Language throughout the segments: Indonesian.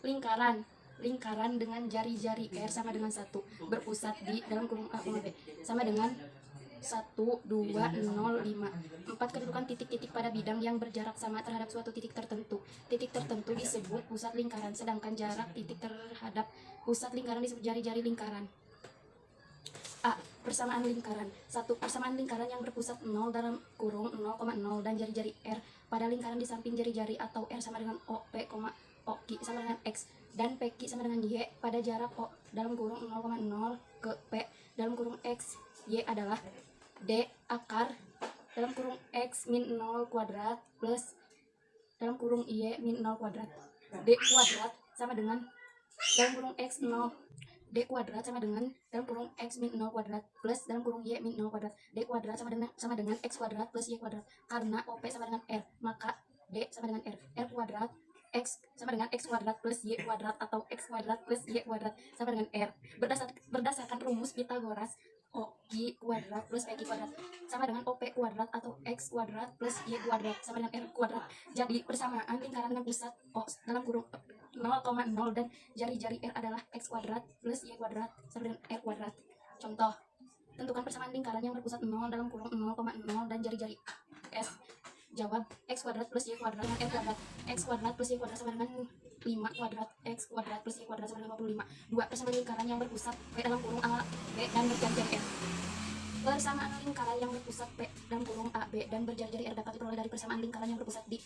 Lingkaran dengan jari-jari R sama dengan 1 berpusat di dalam kurung A, B sama dengan 1, 2, 0, 5. 4. Kedudukan titik-titik pada bidang yang berjarak sama terhadap suatu titik tertentu. Titik tertentu disebut pusat lingkaran, sedangkan jarak titik terhadap pusat lingkaran disebut jari-jari lingkaran. A. Persamaan lingkaran. 1. Persamaan lingkaran yang berpusat 0 dalam kurung 0,0 dan jari-jari R pada lingkaran di samping jari-jari atau R sama dengan O, P, O, Q sama dengan X dan PQ sama dengan Y pada jarak O dalam kurung 0,0 ke P dalam kurung X, Y adalah D akar dalam kurung X min 0 kuadrat plus dalam kurung Y min 0 kuadrat. D kuadrat sama dengan dalam kurung X 0. D kuadrat sama dengan dalam kurung X min 0 kuadrat plus dalam kurung Y min 0 kuadrat. D kuadrat sama dengan X kuadrat plus Y kuadrat. Karena OP sama dengan R, maka D sama dengan R. R kuadrat X sama dengan X kuadrat plus Y kuadrat atau X kuadrat plus Y kuadrat sama dengan R. Berdasarkan rumus Pitagoras, OQ kuadrat plus PQ kuadrat sama dengan OP kuadrat atau X kuadrat plus Y kuadrat sama dengan R kuadrat. Jadi persamaan lingkaran dengan pusat O dalam kurung 0,0 dan jari-jari R adalah X kuadrat plus Y kuadrat sama dengan R kuadrat. Contoh, tentukan persamaan lingkaran yang berpusat 0 dalam kurung 0,0 dan jari-jari S. Jawab, X kuadrat plus Y kuadrat dengan R kuadrat. X kuadrat plus Y kuadrat sama dengan 5 kuadrat. X kuadrat plus Y kuadrat sama dengan 25. 2. Persamaan lingkaran yang berpusat P dalam kurung A, B dan berjari-jari R. Persamaan lingkaran yang berpusat P dalam kurung A, B dan berjari-jari R dapat diperoleh dari persamaan lingkaran yang berpusat di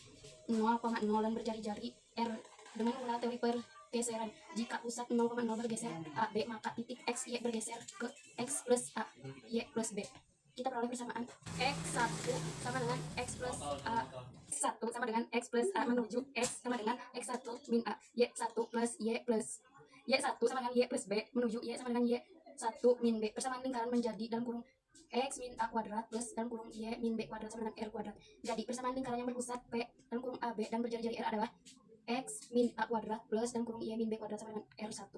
0,0 dan berjari-jari R dengan menggunakan teori pergeseran. Jika pusat 0,0 bergeser A, B, maka titik X, Y bergeser ke X plus A, Y plus B. Kita peroleh persamaan X1 sama dengan X plus A. X1 sama dengan X plus A menuju X sama dengan X1 min A. Y1 plus Y plus Y1 sama dengan Y plus B menuju Y sama dengan Y1 min B. Persamaan lingkaran menjadi dalam kurung X min A kuadrat plus dalam kurung Y min B kuadrat sama dengan R kuadrat. Jadi persamaan lingkaran yang berpusat P dalam kurung AB dan berjari-jari R adalah X min A kuadrat plus dalam kurung Y min B kuadrat sama dengan R1.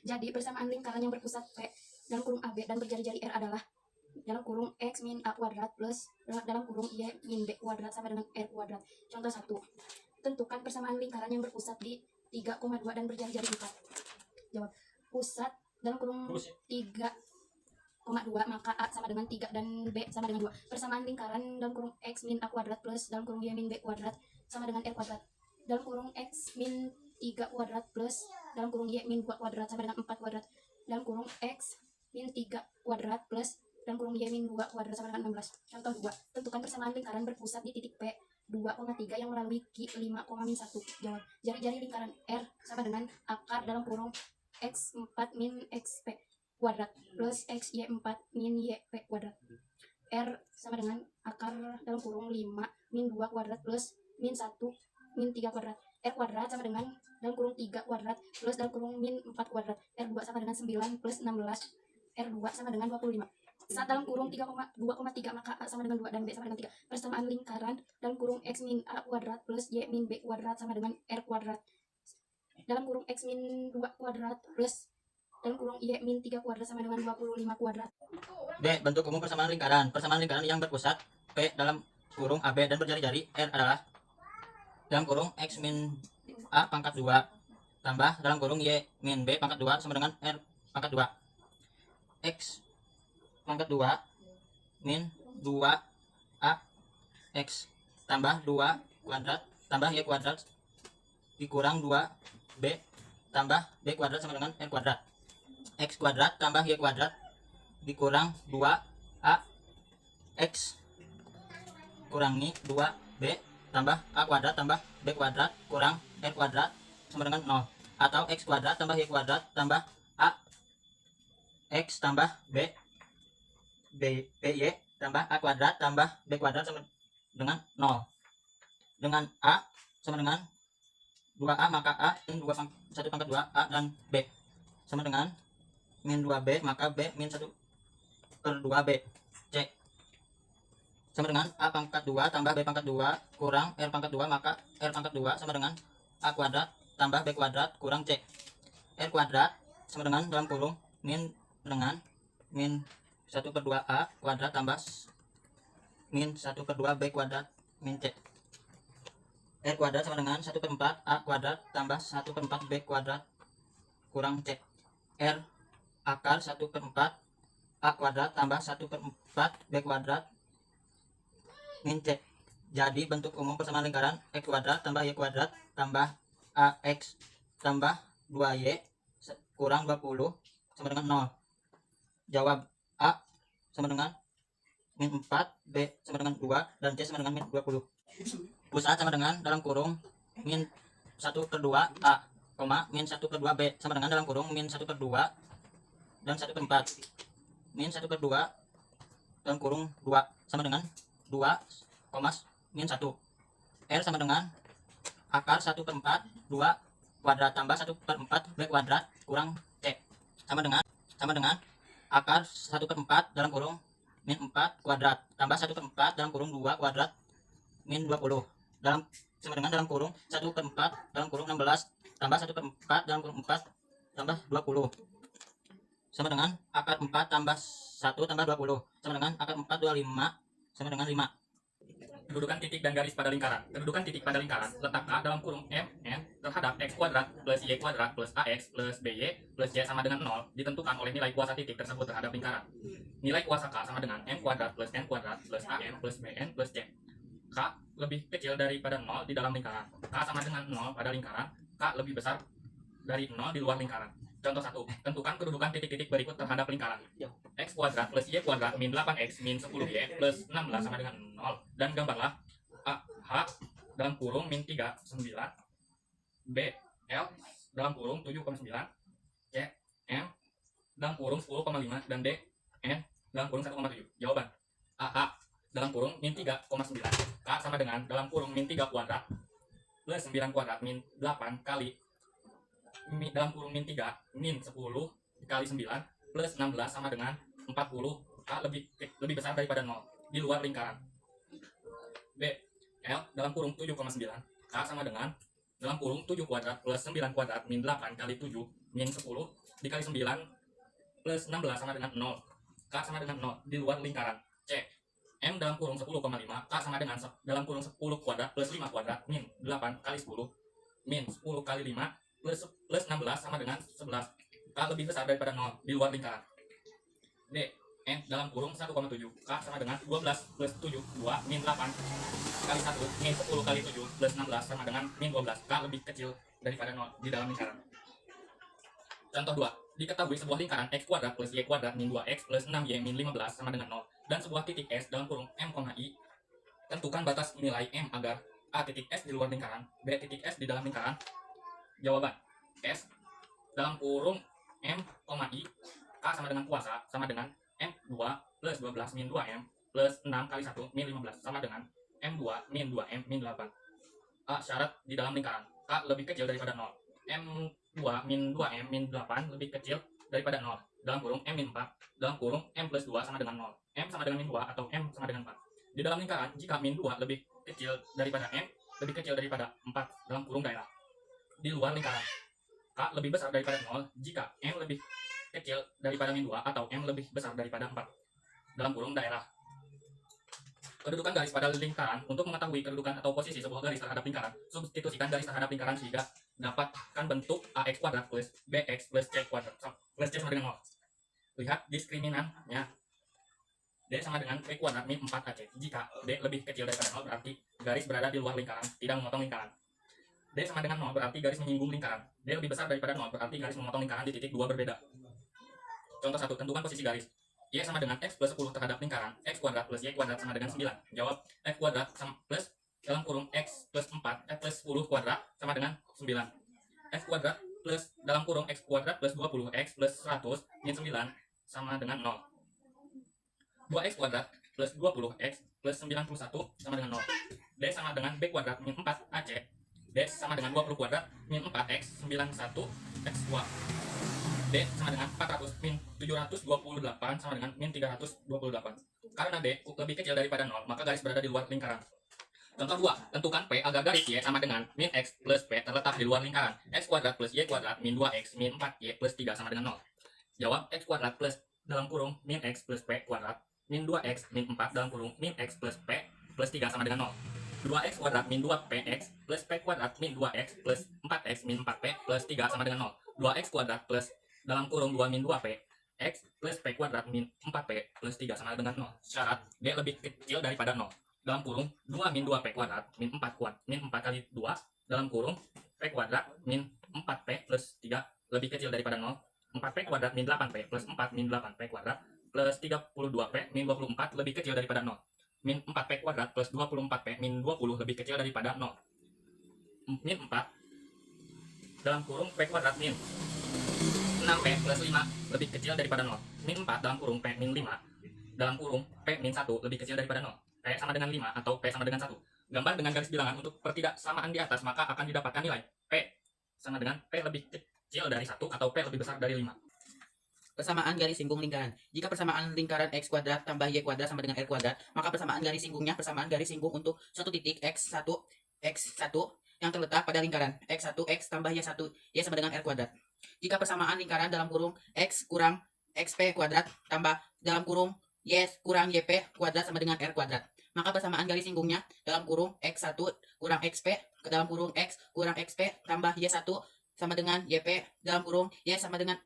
Jadi persamaan lingkaran yang berpusat P dalam kurung AB dan berjari-jari R adalah dalam kurung X min A kuadrat plus dalam kurung Y min B kuadrat sama dengan R kuadrat. Contoh 1. Tentukan persamaan lingkaran yang berpusat di 3,2 dan berjari-jari 4. Jawab, pusat dalam kurung 3,2 maka A sama dengan 3 dan B sama dengan 2. Persamaan lingkaran dalam kurung X min A kuadrat plus dalam kurung Y min B kuadrat sama dengan R kuadrat. Dalam kurung X min 3 kuadrat plus dalam kurung Y min 2 kuadrat sama dengan 4 kuadrat. Dalam kurung X min 3 kuadrat plus dalam kurung Y min 2 kuadrat sama dengan 16. Contoh 2. Tentukan persamaan lingkaran berpusat di titik P 2,3 yang melalui Q 5,1. Jawab, jari-jari lingkaran R sama dengan akar dalam kurung X4 min XP kuadrat plus XY4 min YP kuadrat. R sama dengan akar dalam kurung 5 min 2 kuadrat plus min 1 min 3 kuadrat. R kuadrat sama dengan dalam kurung 3 kuadrat plus dalam kurung min 4 kuadrat. R2 sama dengan 9 plus 16. R2 sama dengan 25. Saat dalam kurung 2,3 maka A sama dengan 2 dan B sama dengan 3. Persamaan lingkaran dalam kurung X min A kuadrat plus Y min B kuadrat sama dengan R kuadrat. Dalam kurung X min 2 kuadrat plus dalam kurung Y min 3 kuadrat sama dengan 25 kuadrat. D. Bentuk umum persamaan lingkaran. Persamaan lingkaran yang berpusat P dalam kurung AB dan berjari-jari R adalah dalam kurung X min A pangkat 2 tambah dalam kurung Y min B pangkat 2 sama dengan R pangkat 2. X pangkat 2 min 2A X tambah 2 kuadrat tambah Y kuadrat dikurang 2B tambah B kuadrat sama dengan R kuadrat. X kuadrat tambah Y kuadrat dikurang 2A X kurangi 2B tambah A kuadrat tambah B kuadrat kurang R kuadrat sama dengan 0. Atau X kuadrat tambah Y kuadrat tambah A X tambah B BY tambah A kuadrat tambah B kuadrat sama dengan 0. Dengan A sama dengan 2A maka A min 1 pangkat 2 A dan B sama dengan min 2B maka B min 1 per 2B. C sama dengan A pangkat 2 tambah B pangkat 2 kurang R pangkat 2 maka R pangkat 2 sama dengan A kuadrat tambah B kuadrat kurang C. R kuadrat sama dengan dalam kurung min 1 per 2 A kuadrat tambah min 1 per 2 B kuadrat min C. R kuadrat sama dengan 1/4 A kuadrat tambah 1/4 B kuadrat kurang C. R akar 1/4 A kuadrat tambah 1/4 B kuadrat min C. Jadi bentuk umum persamaan lingkaran X kuadrat tambah Y kuadrat tambah AX tambah 2Y kurang 20 sama dengan 0. Jawab A sama dengan min 4, B sama dengan 2, dan C sama dengan min 20. Pusat sama dengan dalam kurung min 1/2 A, min 1/2 B sama dengan dalam kurung min 1/2 dan 1/4. Min 1/2 dalam kurung 2 sama dengan 2, min 1. R sama dengan akar 1/4 2 kuadrat tambah 1/4 B kuadrat kurang C sama dengan akar 1/4 dalam kurung min 4 kuadrat tambah 1/4 dalam kurung 2 kuadrat min 20 sama dengan dalam kurung 1/4 dalam kurung 16 tambah 1/4 dalam kurung 4 tambah 20 sama dengan akar 4 tambah 1 tambah 20 sama dengan akar 4 25 sama dengan 5. Kedudukan titik dan garis pada lingkaran. Kedudukan titik pada lingkaran letak A dalam kurung M N terhadap X kuadrat plus Y kuadrat plus AX plus BY plus Y sama dengan 0 ditentukan oleh nilai kuasa titik tersebut terhadap lingkaran. Nilai kuasa K sama dengan M kuadrat plus N kuadrat plus AM plus BN plus Y. K lebih kecil daripada 0 di dalam lingkaran. K sama dengan 0 pada lingkaran. K lebih besar dari 0 di luar lingkaran. Contoh 1. Tentukan kedudukan titik-titik berikut terhadap lingkaran. X kuadrat plus Y kuadrat min 8X min 10Y plus 16 sama dengan 0. Dan gambarlah A, H dalam kurung min 3, 9. B, L dalam kurung 7,9. C, M dalam kurung 10,5. Dan D, N dalam kurung 1,7. Jawaban A, H dalam kurung min 3,9. K sama dengan dalam kurung min 3 kuadrat plus 9 kuadrat min 8 kali dalam kurung min 3 min 10 kali 9 plus 16 sama dengan 40. K lebih besar daripada 0 di luar lingkaran. B, L dalam kurung 7,9. K sama dengan dalam kurung 7 kuadrat plus 9 kuadrat min 8 kali 7 min 10 dikali 9 plus 16 sama dengan 0. K sama dengan 0 di luar lingkaran. C, M dalam kurung 10,5. K sama dengan dalam kurung 10 kuadrat plus 5 kuadrat min 8 kali 10 min 10 kali 5 plus 16 sama dengan 11. K lebih besar daripada 0 di luar lingkaran. D, N dalam kurung 1,7. K sama dengan 12 plus 7 2 min 8 kali 1 min 10 kali 7 plus 16 sama dengan min 12. K lebih kecil daripada 0 di dalam lingkaran. Contoh 2. Diketahui sebuah lingkaran X kuadrat plus Y kuadrat min 2X plus 6Y min 15 sama dengan 0 dan sebuah titik S dalam kurung M, I. Tentukan batas nilai M agar A titik S di luar lingkaran, B titik S di dalam lingkaran. Jawaban S dalam kurung M, I. K sama dengan kuasa sama dengan M2 plus 12 min 2M plus 6 kali 1 min 15 sama dengan M2 min 2M min 8. A, syarat di dalam lingkaran. K lebih kecil daripada 0. M2 min 2M min 8 lebih kecil daripada 0 dalam kurung M min 4 dalam kurung M plus 2 sama dengan 0. M sama dengan min 2 atau M sama dengan 4. Di dalam lingkaran, jika min 2 lebih kecil daripada M lebih kecil daripada 4 dalam kurung daerah. Di luar lingkaran, K lebih besar daripada 0 jika M lebih kecil daripada min 2 atau M lebih besar daripada 4 dalam kurung daerah. Kedudukan garis pada lingkaran. Untuk mengetahui kedudukan atau posisi sebuah garis terhadap lingkaran, substitusikan garis terhadap lingkaran sehingga dapatkan bentuk AX kuadrat plus BX plus C kuadrat plus C sama dengan 0. Lihat diskriminannya. D sama dengan B kuadrat min 4AC. Jika D lebih kecil daripada 0 berarti garis berada di luar lingkaran, tidak memotong lingkaran. D sama dengan 0 berarti garis menyinggung lingkaran. D lebih besar daripada 0 berarti garis memotong lingkaran di titik 2 berbeda. Contoh 1. Tentukan posisi garis. Y sama dengan X plus 10 terhadap lingkaran. X kuadrat plus Y kuadrat sama dengan 9. Jawab X kuadrat sama plus dalam kurung X plus 4 X plus 10 kuadrat sama dengan 9. X kuadrat plus dalam kurung X kuadrat plus 20 X plus 100 min 9 sama dengan 0. 2X kuadrat plus 20 X plus 91 sama dengan 0. D sama dengan B kuadrat min 4 AC. D sama dengan 20 kuadrat min 4X 91 X2. D sama dengan 400 min 728 sama dengan min 328. Karena D lebih kecil daripada 0, maka garis berada di luar lingkaran. Contoh 2. Tentukan P agar garis Y sama dengan min X plus P terletak di luar lingkaran. X kuadrat plus Y kuadrat min 2X min 4Y plus 3 sama dengan 0. Jawab X kuadrat plus dalam kurung min X plus P kuadrat min 2X min 4 dalam kurung min X plus P plus 3 sama dengan 0. 2x kuadrat min 2px plus p kuadrat min 2x plus 4x min 4p plus 3 sama dengan 0. 2x kuadrat plus dalam kurung 2 min 2p x plus p kuadrat min 4p plus 3 sama dengan 0. Syarat b lebih kecil daripada 0. Dalam kurung 2 min 2p kuadrat min 4 kali 2 dalam kurung p kuadrat min 4p plus 3 lebih kecil daripada 0. 4p kuadrat min 8p plus 4 min 8p kuadrat plus 32p min 24 lebih kecil daripada 0. Min 4p kuadrat plus 24p min 20 lebih kecil daripada 0. Min 4 dalam kurung p kuadrat min 6p plus 5 lebih kecil daripada 0. Min 4 dalam kurung p min 5 dalam kurung p min 1 lebih kecil daripada 0. P sama dengan 5 atau p sama dengan 1. Gambar dengan garis bilangan untuk pertidaksamaan di atas, maka akan didapatkan nilai p sama dengan p lebih kecil dari 1 atau p lebih besar dari 5. Persamaan garis singgung lingkaran. Jika persamaan lingkaran x kuadrat tambah y kuadrat sama dengan r kuadrat, maka persamaan garis singgungnya persamaan garis singgung untuk suatu titik x1 yang terletak pada lingkaran x1 x tambah y1 y sama dengan r kuadrat. Jika persamaan lingkaran dalam kurung x kurang xp kuadrat tambah dalam kurung y kurang yp kuadrat sama dengan r kuadrat, maka persamaan garis singgungnya dalam kurung x1 kurang xp dalam kurung x kurang xp tambah y1 sama dengan yp dalam kurung y sama dengan.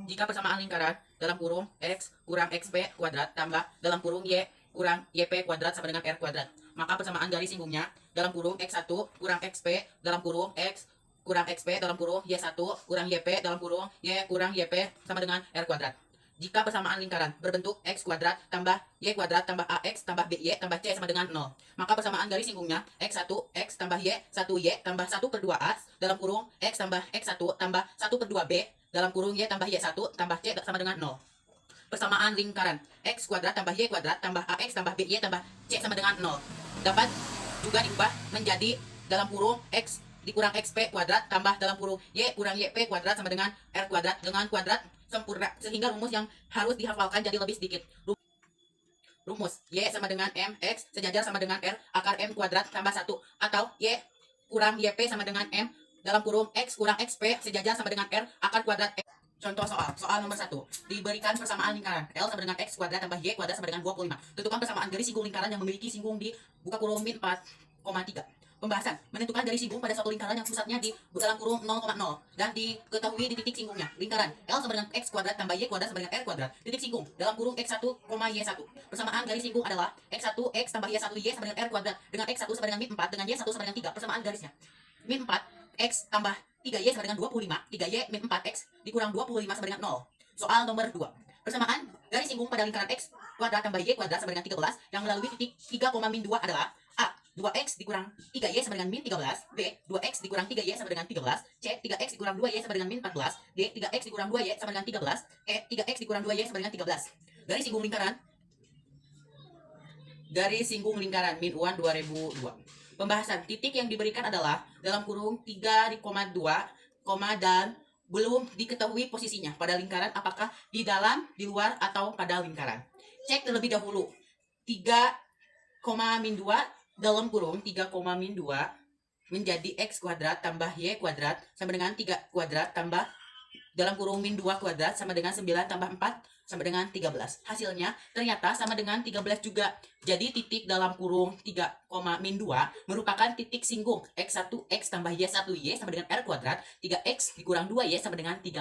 Jika persamaan lingkaran dalam kurung x kurang xp kuadrat tambah dalam kurung y kurang yp kuadrat sama dengan r kuadrat, maka persamaan garis singgungnya dalam kurung x1 kurang xp dalam kurung x kurang xp dalam kurung y1 kurang yp dalam kurung y kurang yp sama dengan r kuadrat. Jika persamaan lingkaran berbentuk x kuadrat tambah y kuadrat tambah ax tambah by tambah c sama dengan 0, maka persamaan garis singgungnya x1 x tambah y 1y tambah 1/2a dalam kurung x tambah x1 tambah 1/2b dalam kurung y tambah y1 tambah c sama dengan 0. Persamaan lingkaran x kuadrat tambah y kuadrat tambah ax tambah by tambah c sama dengan 0 dapat juga diubah menjadi dalam kurung x dikurang xp kuadrat tambah dalam kurung y kurang yp kuadrat sama dengan r kuadrat dengan kuadrat sempurna, sehingga rumus yang harus dihafalkan jadi lebih sedikit. Rumus y sama dengan mx sejajar sama dengan r akar m kuadrat tambah 1, atau y kurang yp sama dengan m dalam kurung x kurang xp sejajar sama dengan r akar kuadrat x. Contoh soal nomor 1. Diberikan persamaan lingkaran L sama dengan x kuadrat tambah y kuadrat sama dengan 25. Tentukan persamaan garis singgung lingkaran yang memiliki singgung di buka kurung min 4,3. Pembahasan. Menentukan garis singgung pada suatu lingkaran yang pusatnya di dalam kurung 0,0 dan diketahui di titik singgungnya. Lingkaran L sama dengan x kuadrat tambah y kuadrat sama dengan r kuadrat. Titik singgung dalam kurung x1, y1. Persamaan garis singgung adalah x1 x tambah y1 y sama dengan r kuadrat dengan x1 sama dengan min 4 dengan y1 sama dengan 3. Persamaan garisnya. Min 4 x tambah 3y sama dengan 25, 3y min 4x dikurang 25 sama dengan 0. Soal nomor 2. Persamaan garis singgung pada lingkaran x kuadrat tambah y kuadrat sama dengan 13 yang melalui titik 3, min 2 adalah a. 2x dikurang 3y sama dengan min 13, b. 2x dikurang 3y sama dengan 13, c. 3x dikurang 2y sama dengan min 14, d. 3x dikurang 2y sama dengan 13, e. 3x dikurang 2y sama dengan 13. Garis singgung lingkaran min UAN 2002. Pembahasan. Titik yang diberikan adalah dalam kurung 3,2, dan belum diketahui posisinya pada lingkaran, apakah di dalam, di luar, atau pada lingkaran. Cek terlebih dahulu. 3, min 2 dalam kurung 3, min 2 menjadi x kuadrat tambah y kuadrat sama dengan 3 kuadrat tambah dalam kurung min 2 kuadrat sama dengan 9 tambah 4 sama dengan 13. Hasilnya ternyata sama dengan 13 juga. Jadi titik dalam kurung 3, min 2 merupakan titik singgung x1 x tambah y1 y sama dengan r kuadrat, 3x dikurang 2y sama dengan 13.